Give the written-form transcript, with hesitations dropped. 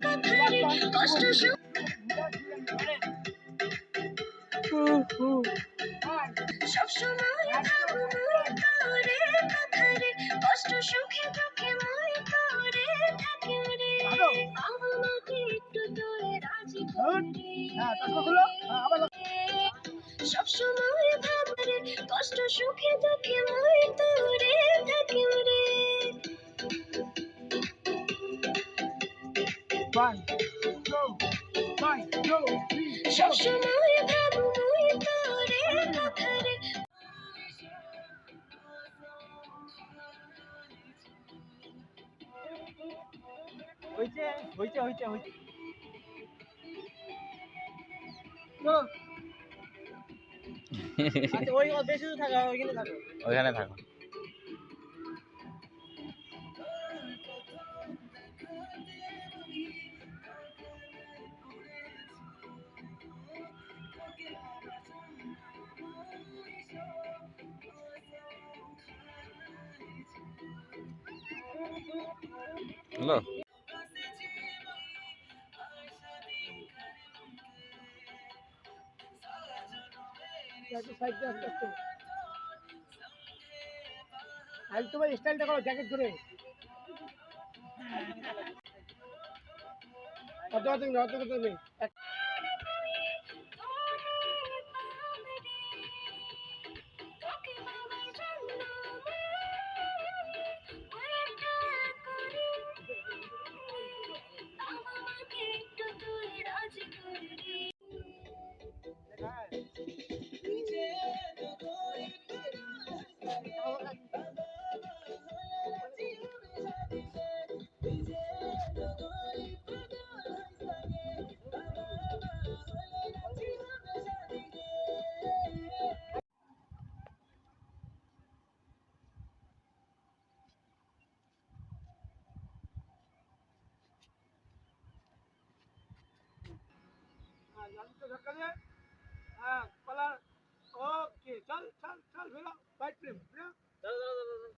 কথারে কষ্ট সুখ সবসময় ভাবো মই তোরে কথারে কষ্ট সুখে দুঃখে মই তোরে থাকি রে আমাকে একটু তোরে রাজি করে সবসময় ভাবো রে কষ্ট সুখে দুঃখে মই তোরে থাকি রে সবসময় ভাবো মই তোরে কথারে হইছে হইছে হইছে হইছে আচ্ছা ওই বেশি দূর থাকো ওইখানে থাকো ওইখানে থাকো। হ্যালো, আর তোমার স্টাইলটা করো জ্যাকেট ধরে অত নেই धक्का दे हाँ पला ओके चल चल चल फिर बाइक पे